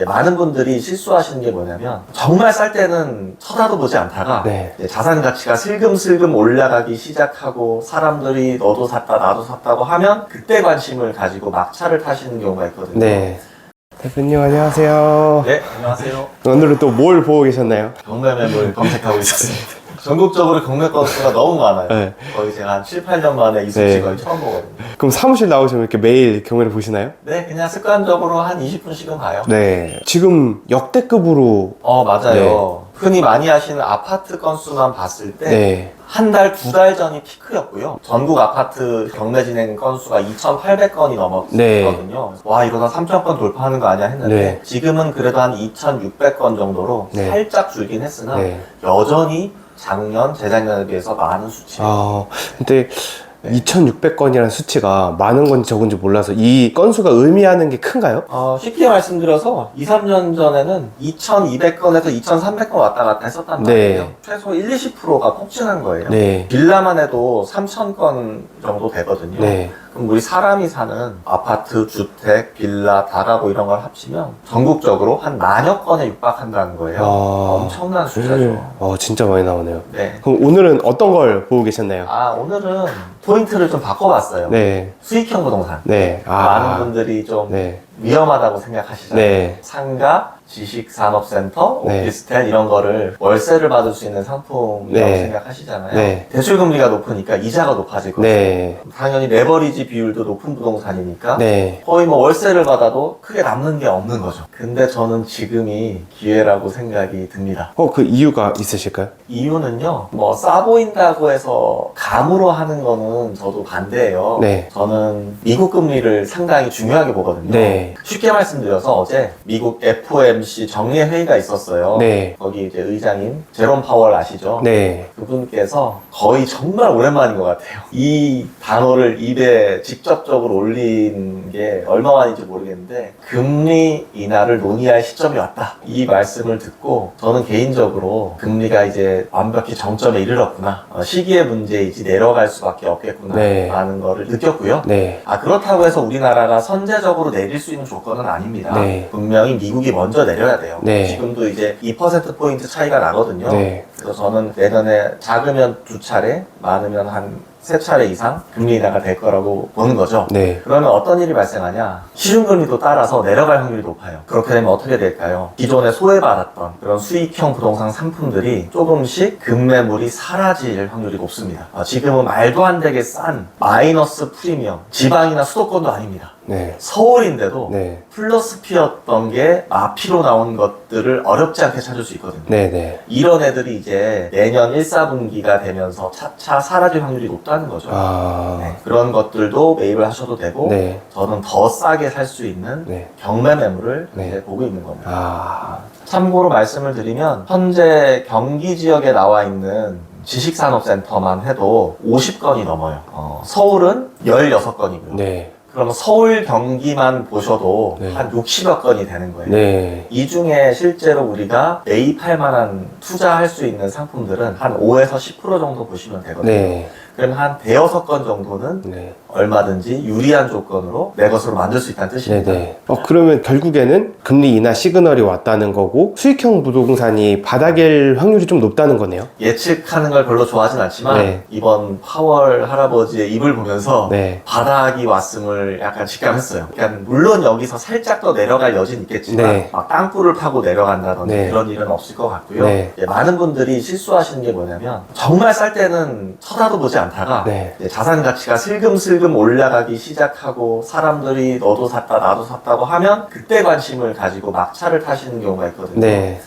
많은 분들이 실수하시는 게 뭐냐면 정말 쌀 때는 쳐다도 보지 않다가 이제 자산 가치가 슬금슬금 올라가기 시작하고 사람들이 너도 샀다 나도 샀다고 하면 그때 관심을 가지고 막차를 타시는 경우가 있거든요. 대표님 안녕하세요. 네, 안녕하세요. 오늘은 또 뭘 보고 계셨나요? 경매 매물 검색하고 있었습니다. 전국적으로 경매 건수가 너무 많아요. 거의 제가 한 7, 8년 만에 이 수치 거의 처음 보거든요. 그럼 사무실 나오시면 이렇게 매일 경매를 보시나요? 네, 그냥 습관적으로 한 20분씩은 봐요. 지금 역대급으로 맞아요. 흔히 많이 하시는 아파트 건수만 봤을 때 한 달, 두 달 전이 피크였고요. 전국 아파트 경매 진행 건수가 2,800건이 넘었거든요. 와, 이러다 3,000건 돌파하는 거 아니야 했는데 지금은 그래도 한 2,600건 정도로 살짝 줄긴 했으나 여전히 작년, 재작년에 비해서 많은 수치예요. 근데 2,600건이라는 수치가 많은 건지 적은지 몰라서 이 건수가 의미하는 게 큰가요? 쉽게 말씀드려서 2, 3년 전에는 2,200건에서 2,300건 왔다 갔다 했었단 말이에요. 최소 1, 20%가 폭증한 거예요. 빌라만 해도 3,000건 정도 되거든요. 그럼 우리 사람이 사는 아파트, 주택, 빌라, 다가구 이런 걸 합치면 전국적으로 한 10,000여 건에 육박한다는 거예요. 엄청난 숫자죠. 진짜 많이 나오네요. 그럼 오늘은 어떤 걸 보고 계셨나요? 오늘은 포인트를 좀 바꿔봤어요. 수익형 부동산. 많은 분들이 좀 위험하다고 생각하시잖아요. 상가, 지식산업센터, 오피스텔 이런 거를 월세를 받을 수 있는 상품이라고 생각하시잖아요. 대출금리가 높으니까 이자가 높아질 거예요. 당연히 레버리지 비율도 높은 부동산이니까 거의 뭐 월세를 받아도 크게 남는 게 없는 거죠. 근데 저는 지금이 기회라고 생각이 듭니다. 그 이유가 있으실까요? 이유는요, 뭐 싸 보인다고 해서 감으로 하는 거는 저도 반대예요. 저는 미국 금리를 상당히 중요하게 보거든요. 쉽게 말씀드려서 어제 미국 FOMC 정례 회의가 있었어요. 거기 이제 의장님 제롬 파월 아시죠? 그분께서 거의 정말 오랜만인 것 같아요. 이 단어를 입에 직접적으로 올린 게 얼마만인지 모르겠는데 금리 인하를 논의할 시점이 왔다. 이 말씀을 듣고 저는 개인적으로 금리가 이제 완벽히 정점에 이르렀구나. 시기의 문제이지 내려갈 수밖에 없겠구나. 라는 거를 느꼈고요. 그렇다고 해서 우리나라가 선제적으로 내릴 수 있는 조건은 아닙니다. 분명히 미국이 먼저 내려야 돼요. 지금도 이제 2%포인트 차이가 나거든요. 그래서 저는 내년에 작으면 2차례, 많으면 한 3차례 이상 금리 인하가 될 거라고 보는 거죠. 그러면 어떤 일이 발생하냐? 시중금리도 따라서 내려갈 확률이 높아요. 그렇게 되면 어떻게 될까요? 기존에 소외받았던 그런 수익형 부동산 상품들이 조금씩 급매물이 사라질 확률이 높습니다. 지금은 말도 안 되게 싼 마이너스 프리미엄, 지방이나 수도권도 아닙니다. 서울인데도 플러스 피였던 게 마피로 나온 것들을 어렵지 않게 찾을 수 있거든요. 이런 애들이 이제 내년 1, 4분기가 되면서 차차 사라질 확률이 높다는 거죠. 그런 것들도 매입을 하셔도 되고 저는 더 싸게 살 수 있는 경매 매물을 이제 보고 있는 겁니다. 참고로 말씀을 드리면 현재 경기 지역에 나와 있는 지식산업센터만 해도 50건이 넘어요. 서울은 16건이고요. 그러면 서울 경기만 보셔도 한 60여 건이 되는 거예요. 이 중에 실제로 우리가 매입할 만한 투자할 수 있는 상품들은 한 5에서 10% 정도 보시면 되거든요. 그러면 한 대여섯 건 정도는 얼마든지 유리한 조건으로 내 것으로 만들 수 있다는 뜻입니다. 그러면 결국에는 금리 인하 시그널이 왔다는 거고 수익형 부동산이 바닥일 확률이 좀 높다는 거네요. 예측하는 걸 별로 좋아하진 않지만 이번 파월 할아버지의 입을 보면서 바닥이 왔음을 약간 직감했어요. 그러니까 물론 여기서 살짝 더 내려갈 여지는 있겠지만 막 땅굴을 파고 내려간다든지 그런 일은 없을 것 같고요. 많은 분들이 실수하시는 게 뭐냐면 정말 쌀 때는 쳐다도 보지 않다가 자산 가치가 슬금슬금 올라가기 시작하고 사람들이 너도 샀다 나도 샀다고 하면 그때 관심을 가지고 막차를 타시는 경우가 있거든요.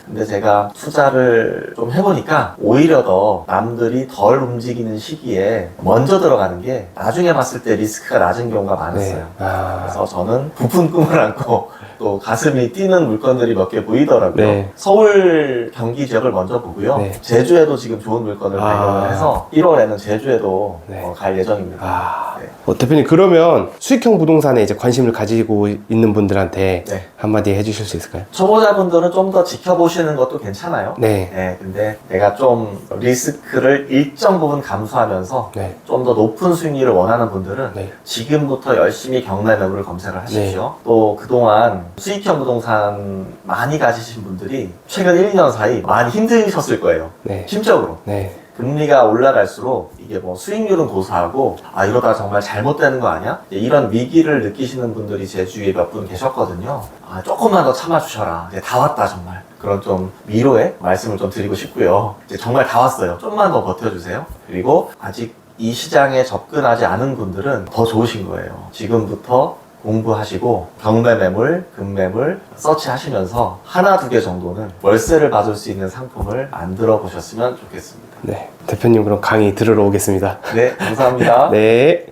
근데 제가 투자를 좀 해보니까 오히려 더 남들이 덜 움직이는 시기에 먼저 들어가는 게 나중에 봤을 때 리스크가 낮은 경우가 많았어요. 그래서 저는 부푼 꿈을 안고 또 가슴이 뛰는 물건들이 몇 개 보이더라고요. 서울 경기 지역을 먼저 보고요. 제주에도 지금 좋은 물건을 발견을 해서 1월에는 제주에도 갈 예정입니다. 네. 대표님, 그러면 수익형 부동산에 이제 관심을 가지고 있는 분들한테 네. 한마디 해주실 수 있을까요? 초보자분들은 좀 더 지켜보시는 것도 괜찮아요. 네. 네, 근데 내가 좀 리스크를 일정 부분 감수하면서 네. 좀 더 높은 수익률을 원하는 분들은 네. 지금부터 열심히 경매 매물을 검색을 하십시오. 또 그동안 수익형 부동산 많이 가지신 분들이 최근 1, 2년 사이 많이 힘드셨을 거예요. 네. 심적으로. 네. 금리가 올라갈수록 이게 뭐 수익률은 고사하고 아 이러다 정말 잘못되는 거 아니야? 이런 위기를 느끼시는 분들이 제 주위에 몇 분 계셨거든요. 아 조금만 더 참아주셔라. 이제 다 왔다 정말. 그런 좀 위로의 말씀을 좀 드리고 싶고요. 이제 정말 다 왔어요. 좀만 더 버텨주세요. 그리고 아직 이 시장에 접근하지 않은 분들은 더 좋으신 거예요. 지금부터 공부하시고 경매 매물, 금매물 서치하시면서 하나 두 개 정도는 월세를 받을 수 있는 상품을 만들어 보셨으면 좋겠습니다. 네. 대표님, 그럼 강의 들으러 오겠습니다. 네, 감사합니다. 네.